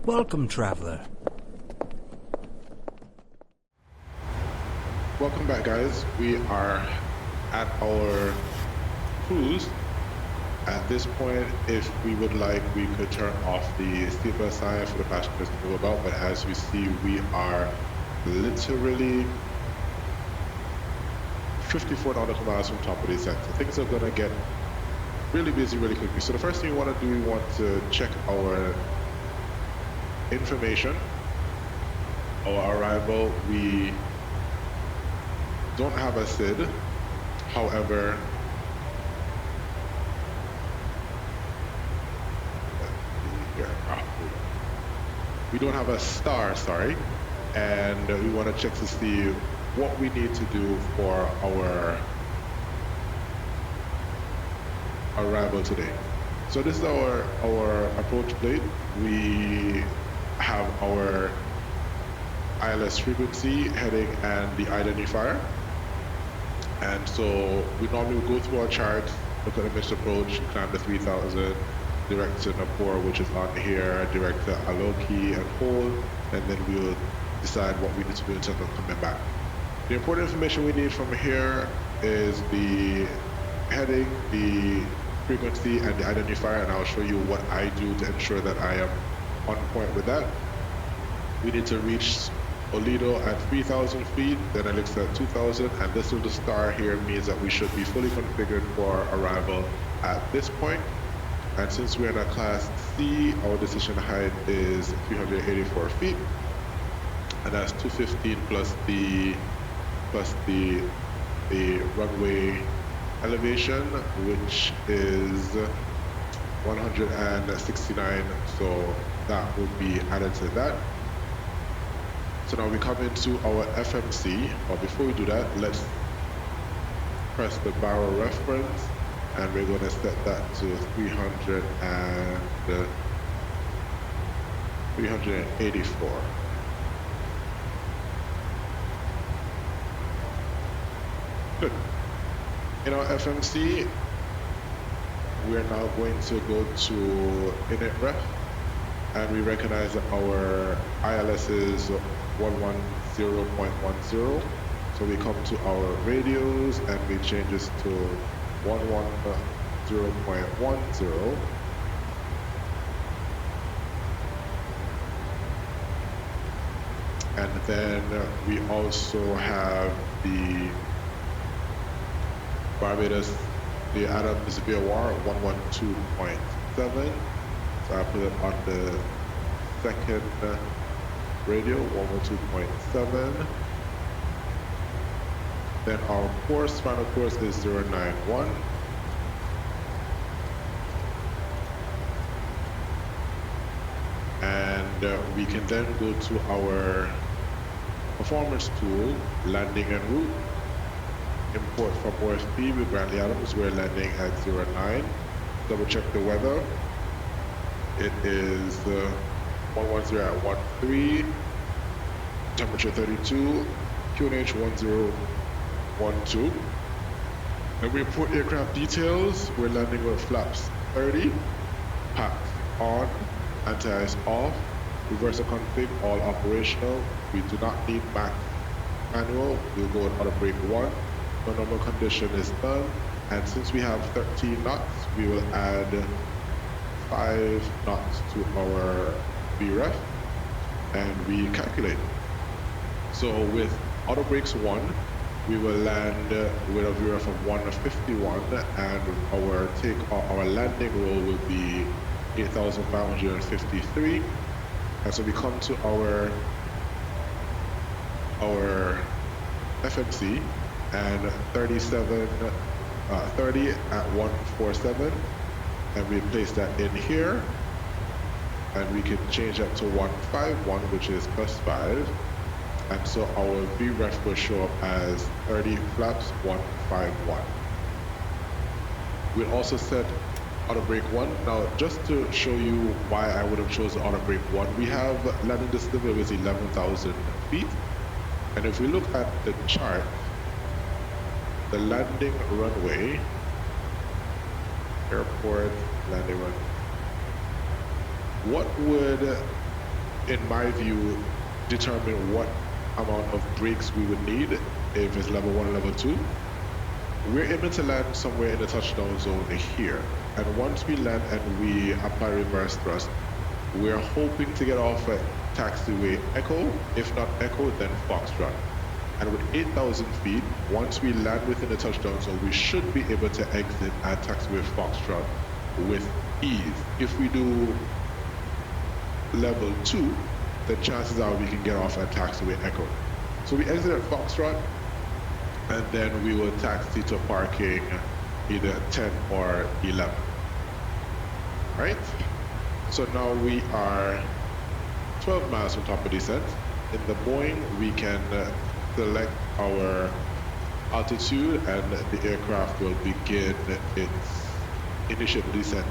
Welcome, traveler. Welcome back, guys. We are at our cruise. At this point, if we would like, we could turn off the seatbelt sign for the passengers to move about, but as you see, we are literally 54 nautical miles from top of the ascent. So things are gonna get really busy really quickly. So the first thing we want to do, we want to check our information, our arrival. We don't have a SID, however, we don't have a star, sorry, and we want to check to see what we need to do for our arrival today. So this is our approach plate. We have our ILS frequency, heading, and the identifier. And so we normally would go through our chart, look at the missed approach, climb the 3000, direct to Napur, which is on here, direct to Aloki and hold, and then we'll decide what we need to do in terms of coming back. The important information we need from here is the heading, the frequency, and the identifier, and I'll show you what I do to ensure that I am on point with that. We need to reach Olido at 3,000 feet, then Elixir at 2,000, and this little star here means that we should be fully configured for arrival at this point. And since we're in a class C, our decision height is 384 feet, and that's 215 plus the runway elevation, which is 169, so that will be added to that. So now we come into our FMC, but before we do that, let's press the barrel reference, and we're going to set that to 384. Good. In our FMC, we're now going to go to init ref, and we recognize that our ILS is 110.10. So we come to our radios and we change this to 110.10. And then we also have the Barbados, the Adams VOR 112.7. So I put it on the second radio, 112.7. Then our course, final course is 091. And we can then go to our performance tool, landing and route. Import from OFP with Brantley Adams, we're landing at 09. Double check the weather. It is 110 at 13, temperature 32, QNH 1012. Then we import aircraft details. We're landing with flaps 30, pack on, anti-ice off, reverser config, all operational. We do not need manual. We'll go with auto brake 1. The normal condition is done. And since we have 13 knots, we will add 5 knots to our VREF, and we calculate. So with auto brakes 1, we will land with a VREF of 151, and our landing roll will be 8,553. And so we come to our FMC and 30 at 147, and we place that in here, and we can change that to 151, which is +5, and so our VREF will show up as 30 flaps 151. We'll also set auto brake 1. Now, just to show you why I would have chosen auto brake 1, we have landing distance is 11,000 feet, and if we look at the chart, the landing runway, airport landing runway, what would in my view, determine what amount of brakes we would need if it's level 1 and level 2. We're aiming to land somewhere in the touchdown zone here. And once we land and we apply reverse thrust, we're hoping to get off at taxiway Echo. If not Echo, then Foxtrot. And with 8,000 feet, once we land within the touchdown zone, we should be able to exit at taxiway Foxtrot with ease. If we do level 2, the chances are we can get off at taxiway Echo. So we exit at Foxtrot, and then we will taxi to parking either 10 or 11. Right? So now we are 12 miles from top of descent. In the Boeing, we can select our altitude and the aircraft will begin its initial descent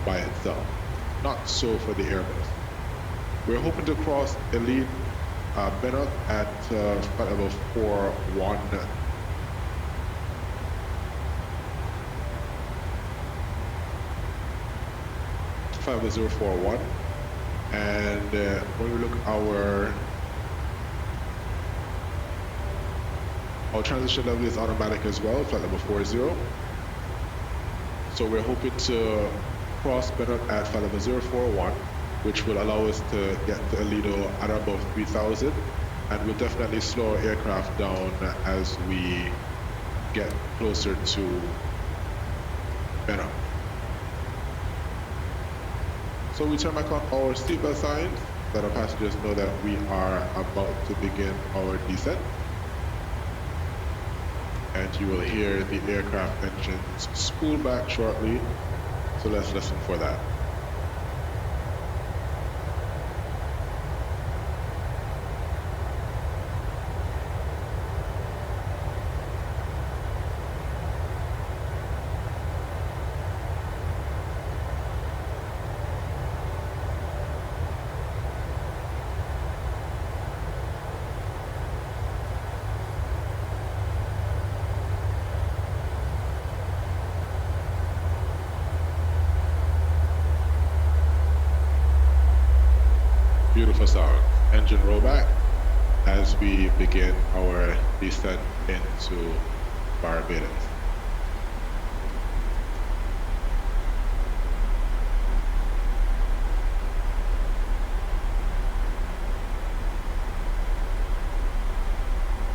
by itself. Not so for the Airbus. We're hoping to cross Elite Bennett at flight level 41. Flight level 041. And when we look at our transition level is automatic as well, flight level 40. So we're hoping to cross Bennett at flight level 041, which will allow us to get to Aledo at above 3,000, and we'll definitely slow our aircraft down as we get closer to Bennett. So we turn back on our seatbelt signs, let our passengers know that we are about to begin our descent. And you will hear the aircraft engines spool back shortly, so let's listen for that. Beautiful sound. Engine rollback as we begin our descent into Barbados.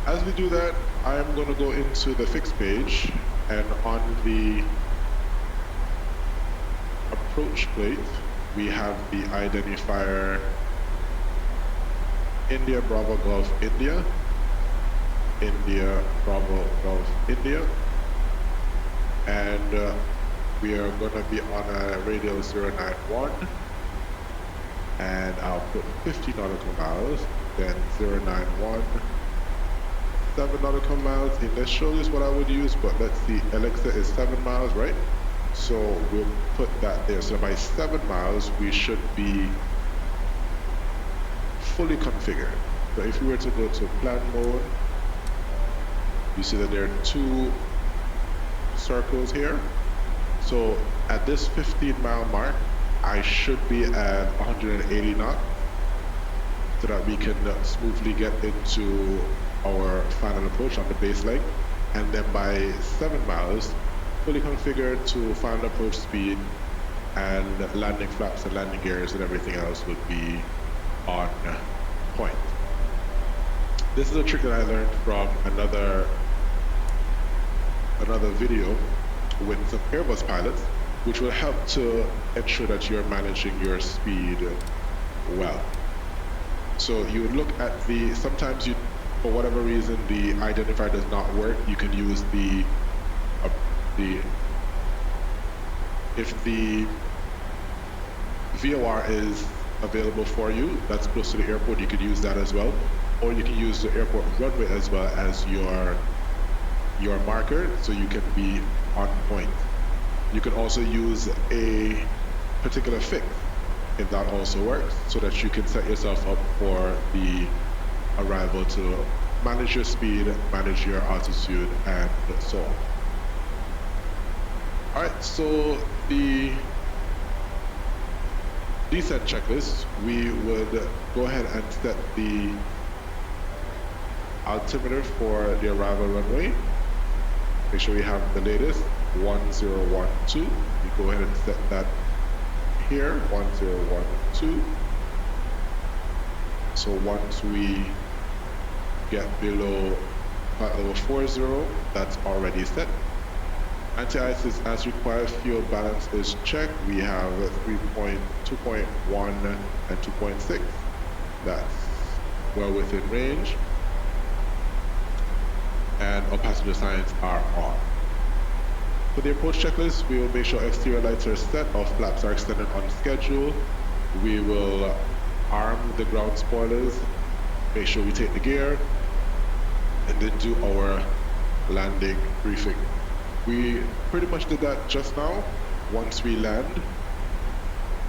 As we do that, I am going to go into the fixed page, and on the approach plate, we have the identifier India Bravo Golf India, India Bravo Golf India, and we are going to be on a radio 091, and I'll put 50 nautical miles, then 091, 7 nautical miles. Initial is what I would use, but let's see, Alexa is 7 miles, right? So we'll put that there. So by 7 miles, we should be fully configured. So if we were to go to plan mode, you see that there are 2 circles here. So at this 15-mile mark, I should be at 180 knots so that we can smoothly get into our final approach on the base leg. And then by 7 miles, fully configured to final approach speed, and landing flaps and landing gears and everything else would be on point. This is a trick that I learned from another video with some Airbus pilots, which will help to ensure that you're managing your speed well. So you would look at sometimes you, for whatever reason, the identifier does not work, you can use if the VOR is available for you, that's close to the airport, you could use that as well. Or you can use the airport runway as well as your marker, so you can be on point. You can also use a particular fix, if that also works, so that you can set yourself up for the arrival to manage your speed, manage your altitude, and so on. All right, so the descent checklist, we would go ahead and set the altimeter for the arrival runway. Make sure we have the latest 1012. We go ahead and set that here, 1012. So once we get below flight level 40, that's already set. Anti-ice is as required, fuel balance is checked. We have 2.1 and 2.6. That's well within range. And our passenger signs are on. For the approach checklist, we will make sure exterior lights are set, our flaps are extended on schedule. We will arm the ground spoilers, make sure we take the gear, and then do our landing briefing. We pretty much did that just now. Once we land,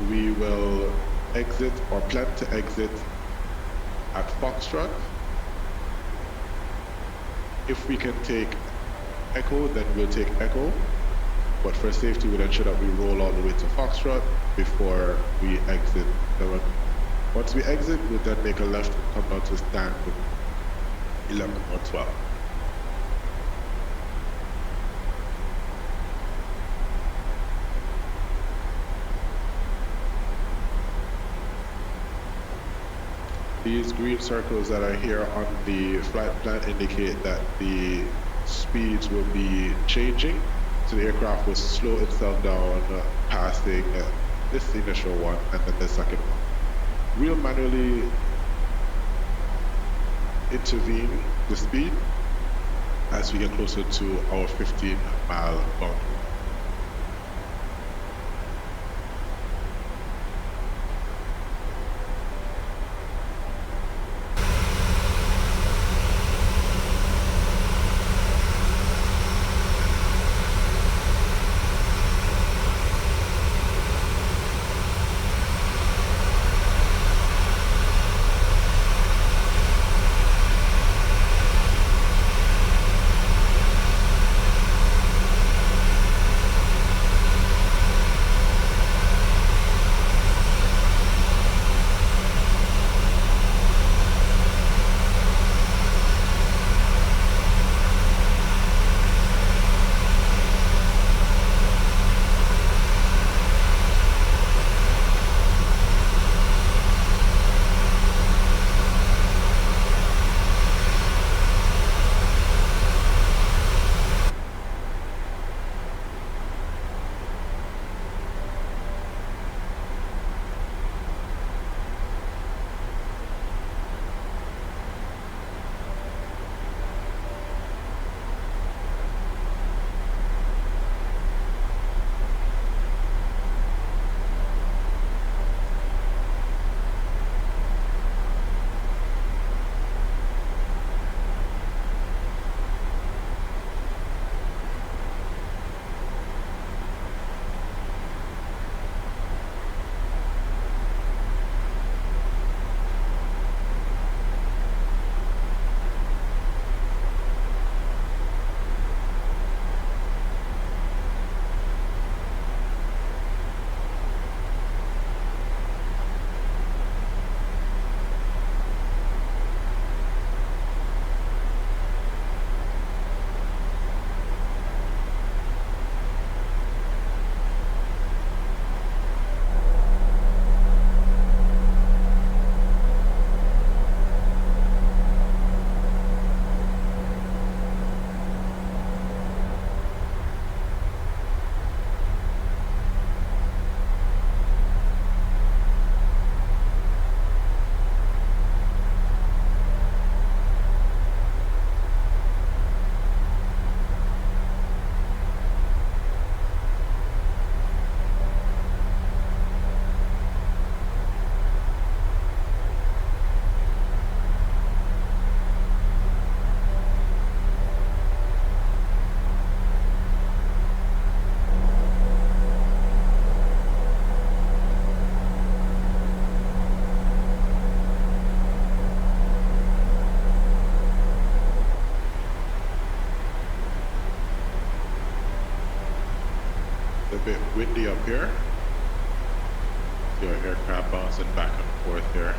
we will exit or plan to exit at Foxtrot. If we can take Echo, then we'll take Echo. But for safety, we'll ensure that we roll all the way to Foxtrot before we exit the run. Once we exit, we'll then make a left and come down to stand 11 or 12. These green circles that are here on the flight plan indicate that the speeds will be changing. So the aircraft will slow itself down, passing this initial one and then the second one. We'll manually intervene the speed as we get closer to our 15-mile boundary. A bit windy up here. your aircraft bouncing back and forth here.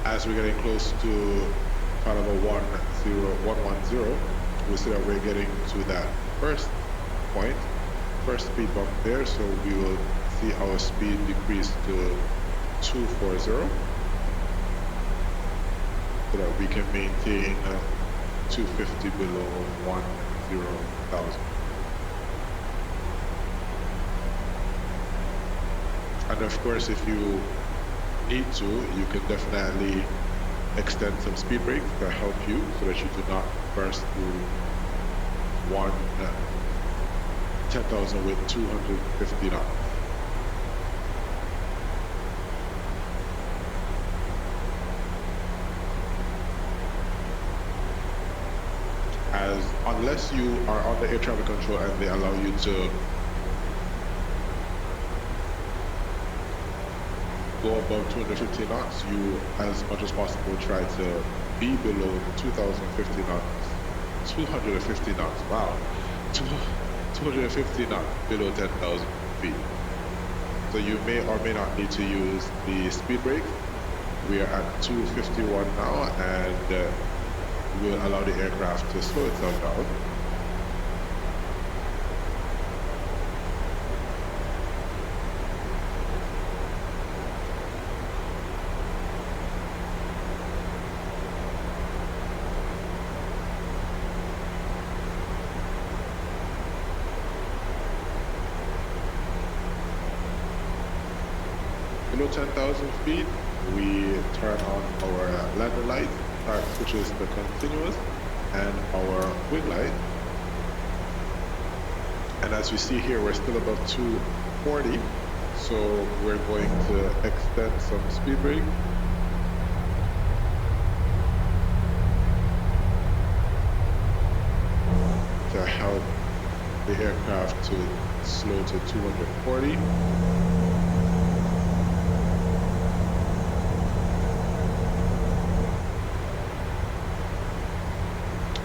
As we're getting close to caliber 110, we see that we're getting to that first point, first speed bump there, so we will see our speed decrease to 240 so that we can maintain 250 below 10,000. And of course, if you need to, you can definitely extend some speed brake to help you so that you do not burst through 10,000 with 250 knots. As unless you are on the air traffic control and they allow you to go above 250 knots, you, as much as possible, try to be below 2,050 knots, 250 knots, wow, 250 knots below 10,000 feet. So you may or may not need to use the speed brake. We are at 251 now, and we'll allow the aircraft to slow itself down. Below 10,000 feet, we turn on our landing light, start switches to continuous, and our wing light. And as we see here, we're still above 240, so we're going to extend some speed brake. To help the aircraft to slow to 240.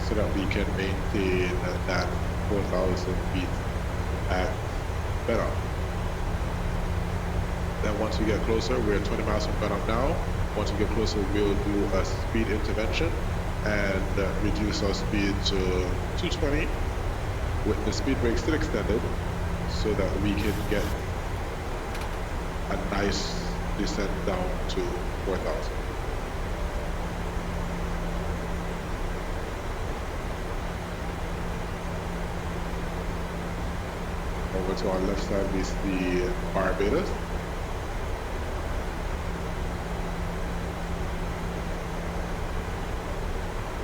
So that we can maintain that 4,000 feet at better. And once we get closer, we're 20 miles from Benham now. Once we get closer, we'll do a speed intervention and reduce our speed to 220 with the speed brake still extended so that we can get a nice descent down to 4,000. Over to our left side is the Barbados.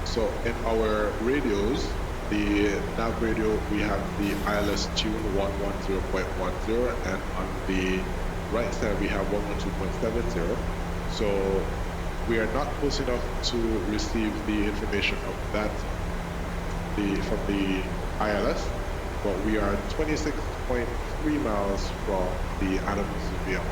So in our radios, the nav radio, we have the ILS tune 110.10, and on the right side we have 112.70. So we are not close enough to receive the information of that from the ILS, but we are 26.3 miles from the Adams VM.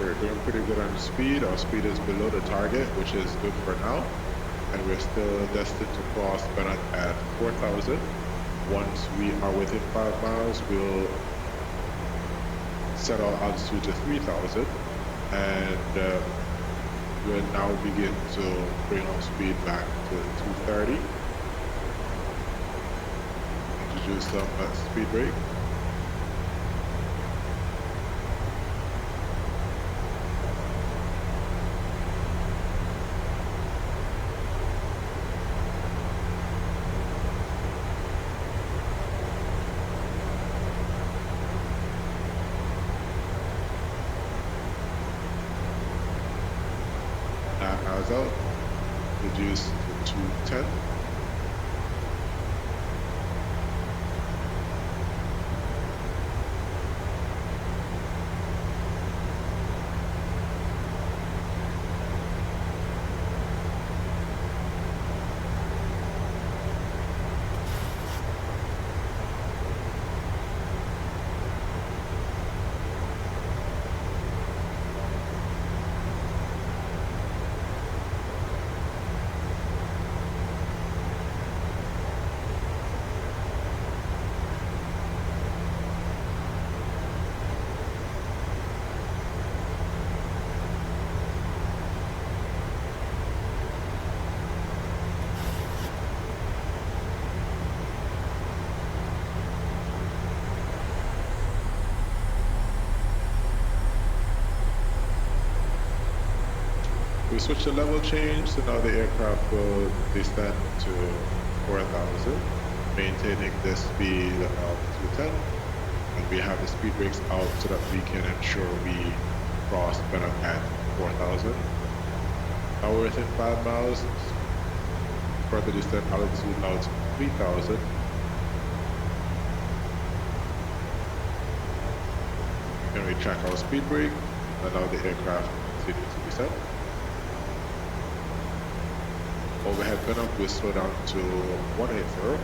We're doing pretty good on speed. Our speed is below the target, which is good for now. And we're still destined to cross Bennett at 4,000. Once we are within 5 miles, we'll set our altitude to 3,000. And we'll now begin to bring our speed back to 230. Introduce some speed brake. Out, reduce to 210. We switch the level change, so now the aircraft will descend to 4,000, maintaining the speed of 210. And we have the speed brakes out so that we can ensure we cross better at 4,000. Now we're within 5 miles, further descent altitude now to 3,000. And we track our speed brake, and allow the aircraft to continue to descend. Overhead burn-up will slow down to 180.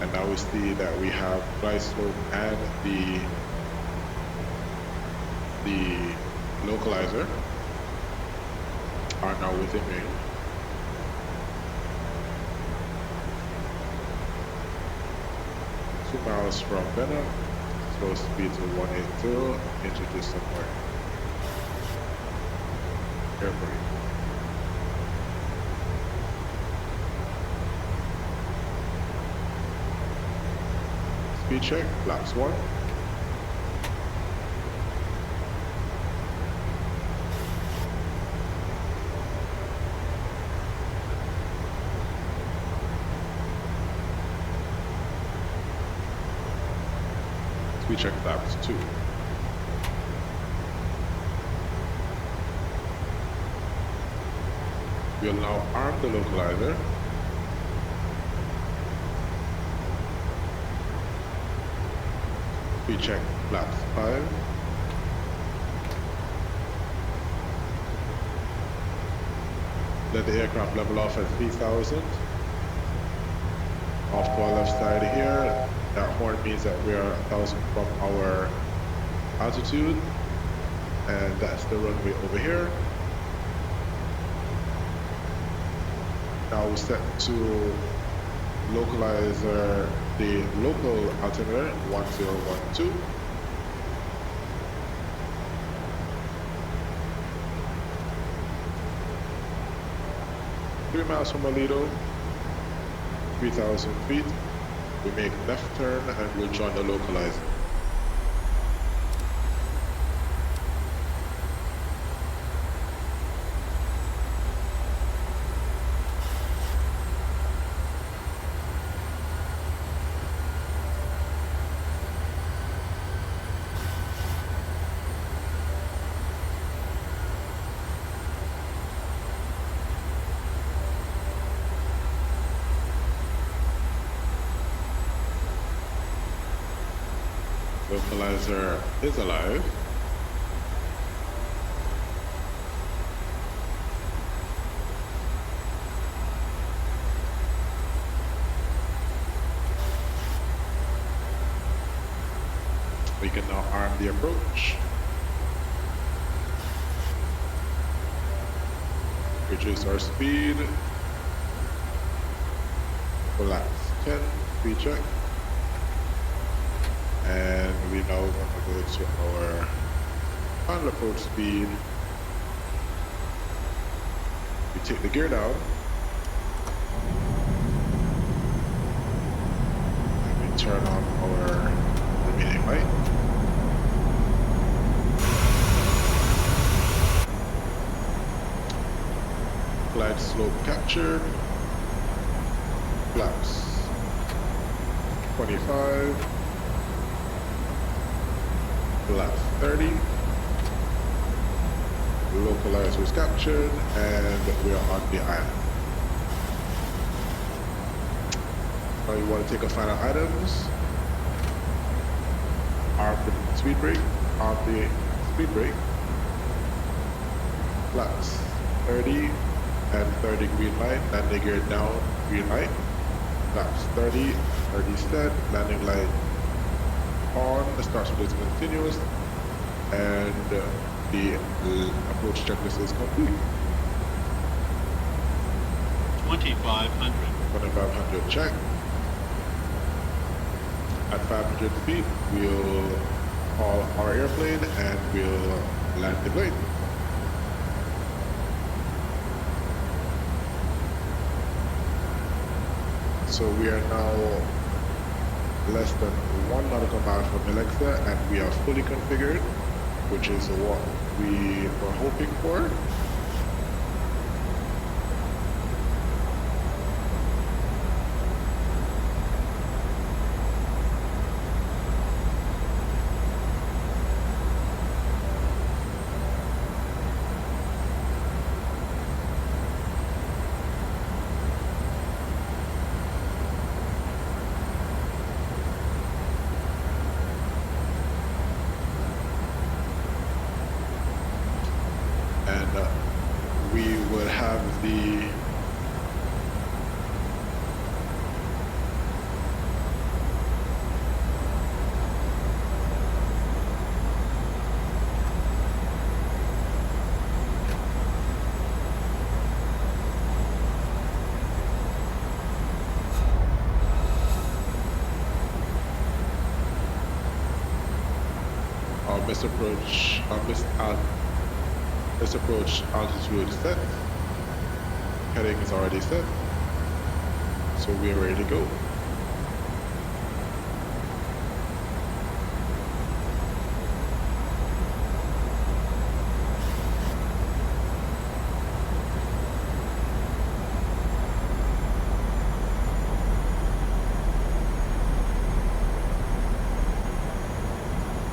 And now we see that we have glide slope and the localizer are now within range. Two miles from Benham, slow speed to 180, introduce some more air brake. Speed check, flaps 1. Speed check, flaps 2. We'll now arm the localizer. We check flaps 5. Let the aircraft level off at 3,000. Off to our left side here. That horn means that we are 1,000 from our altitude. And that's the runway over here. Now we set to localizer the local altimeter 1012. Three miles from Aledo, 3,000 feet. We make left turn and we'll join the localizer. Localizer is alive. We can now arm the approach. Reduce our speed. Relax 10, speed check. And we now want to go to our final approach speed. We take the gear down. And we turn on our remaining light. Glide slope captured. Flaps 25. Flaps 30. Localizer is captured and we are on the island. Now you want to take our final items. Arm the speed brake, arm the speed brake. Flaps 30 and 30 green light, landing gear down, green light. Flaps 30, 30 set, landing light on, the start speed is continuous, and the approach checklist is complete. 2,500. 2,500 check. At 500 feet, we'll call our airplane and we'll land the plane. So we are now less than 1 nautical mile from Alexa and we are fully configured, which is what we were hoping for. We will have the best approach, this approach altitude set. Heading is already set. So we are ready to go.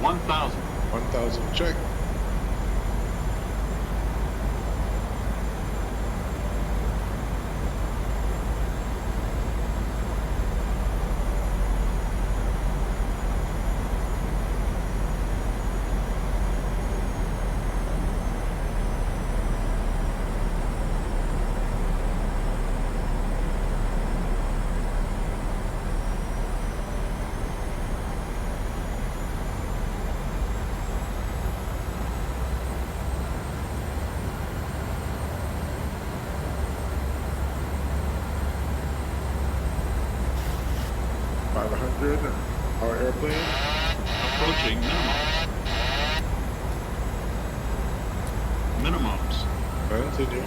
One thousand check. 500 our airplane. Approaching minimums. Minimums. Continue.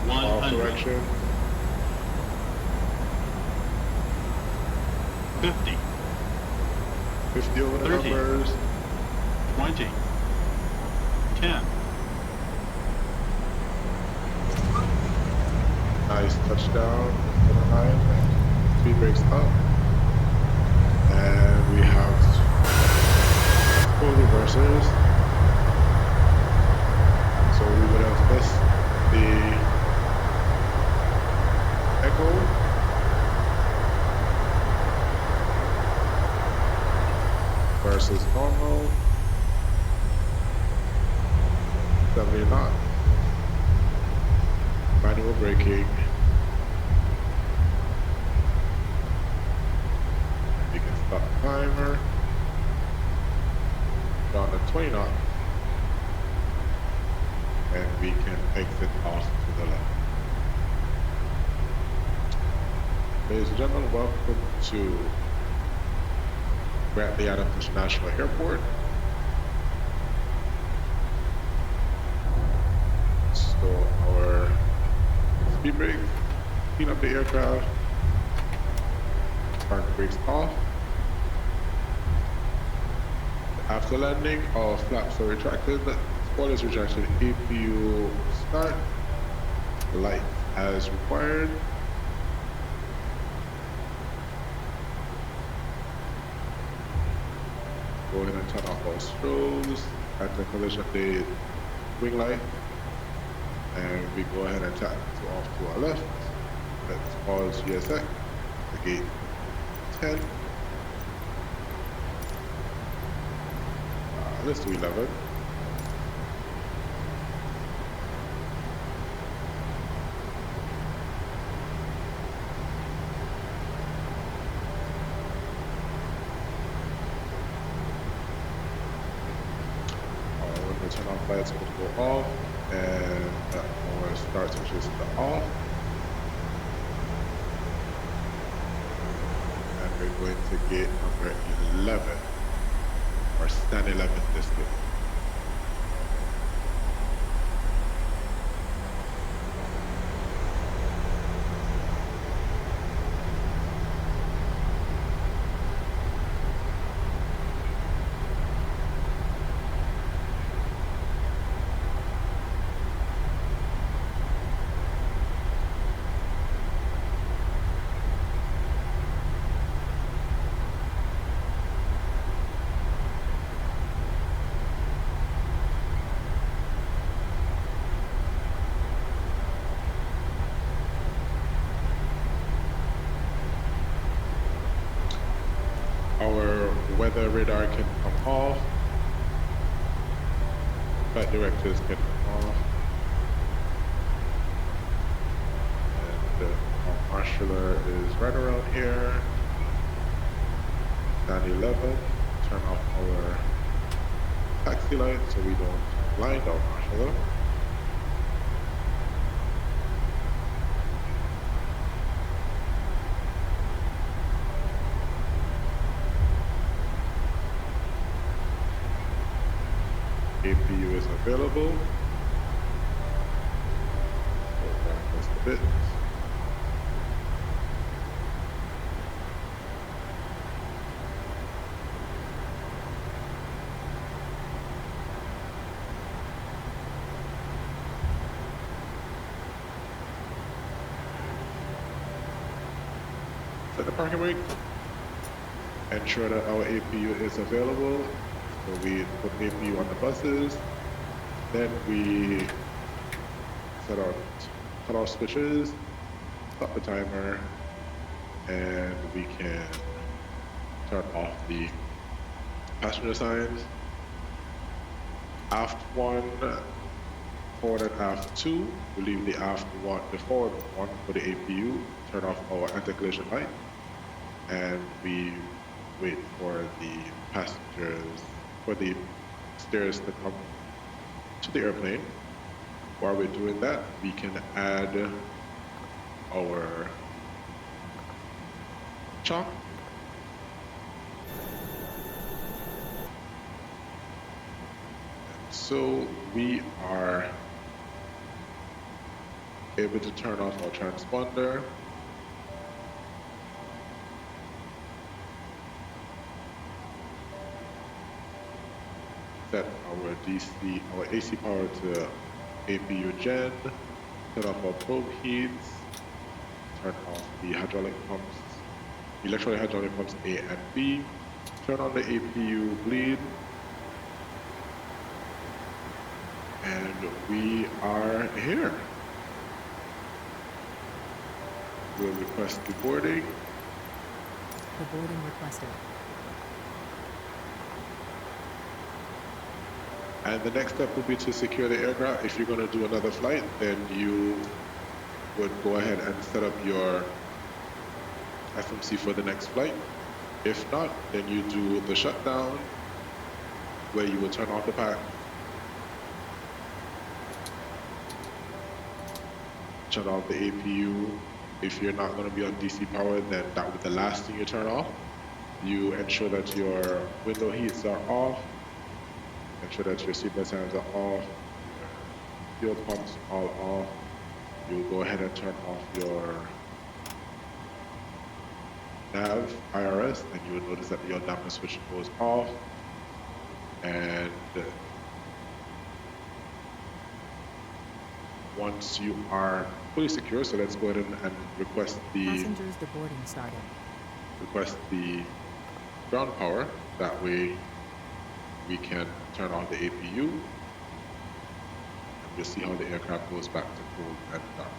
Off 100. direction. 50. 50 over the 30. numbers. 20. 10. Nice touchdown to the line. Speed brakes up. And we have full reversers. So we would have missed the echo. Versus normal. 70 knot. Manual braking. We can stop the timer. Down to 20 knot. And we can exit off to the left. Ladies and gentlemen, welcome to Radeon International Airport. So our speed brake, clean up the aircraft, park brakes off. After landing, all flaps are retracted, spoilers retracted, APU start, light as required. Go ahead and turn off all strobes at the collision day wing light. And we go ahead and tap to off to our left. Let's pause GSX, the gate 10. Let's do 11. When the turn off lights will go off, and our start switches to off. And we're going to gate number 11, or stand 11 this gate. Our weather radar can come off. Flight directors can come off. And our marshaller is right around here. Stand 11. Turn off our taxi light so we don't blind our marshaller. APU is available. Go back just a bit. Set the parking brake. Ensure that our APU is available. So we put APU on the buses, then we set our cutoff switches, stop the timer, and we can turn off the passenger signs. Aft 1, forward and aft 2, we leave the aft 1, the forward 1 for the APU, turn off our anti-collision light, and we wait for the passengers, for the stairs to come to the airplane. While we're doing that, we can add our chalk. So we are able to turn off our transponder. Set our DC, our AC power to APU gen, turn off our probe heats, turn off the hydraulic pumps, electronic hydraulic pumps A and B, turn on the APU bleed, and we are here. We'll request the boarding. The boarding requested. And the next step would be to secure the aircraft. If you're going to do another flight, then you would go ahead and set up your FMC for the next flight. If not, then you do the shutdown, where you will turn off the pack, shut off the APU. If you're not going to be on DC power, then that would be the last thing you turn off. You ensure that your window heats are off. Ensure that your seatbelt signs are off, fuel pumps all off. You'll go ahead and turn off your nav IRS, and you will notice that your damper switch goes off. And once you are fully secure, so let's go ahead and request the Passengers deboarding started. ground power. That way we can turn on the APU, and we'll see how the aircraft goes back to cold and dark.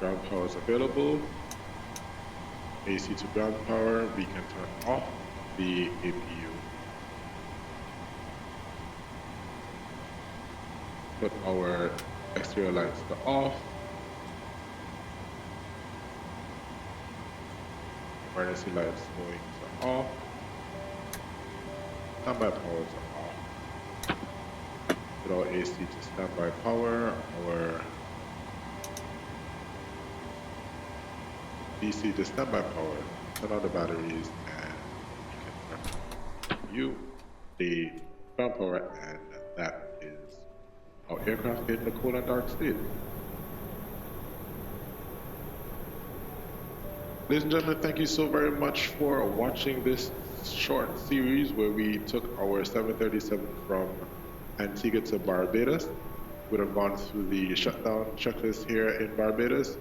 Ground power is available. AC to ground power, we can turn off the APU. Put our exterior lights to off. Emergency lights going to off. Standby power is off. Put our AC to standby power. Our DC to standby power, turn on the batteries, and you can turn the ground power, and that is our aircraft in the cold and dark state. Ladies and gentlemen, thank you so very much for watching this short series where we took our 737 from Antigua to Barbados. We have gone through the shutdown checklist here in Barbados.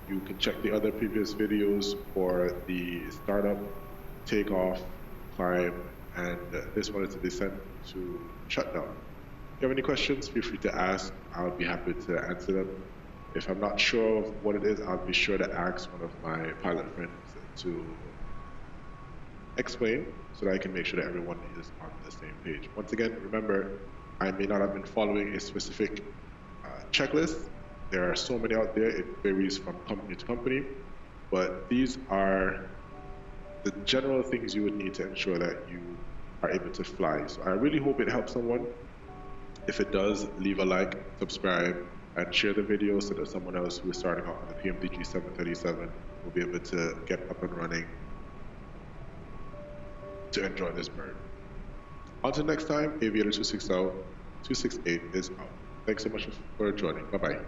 You can check the other previous videos for the startup, takeoff, climb, and this one is the descent to shutdown. If you have any questions, feel free to ask. I'll be happy to answer them. If I'm not sure of what it is, I'll be sure to ask one of my pilot friends to explain so that I can make sure that everyone is on the same page. Once again, remember, I may not have been following a specific checklist. There are so many out there, it varies from company to company, but these are the general things you would need to ensure that you are able to fly. So I really hope it helps someone. If it does, leave a like, subscribe, and share the video so that someone else who is starting out on the PMDG 737 will be able to get up and running to enjoy this bird. Until next time, Aviator 268 is out. Thanks so much for joining. Bye-bye.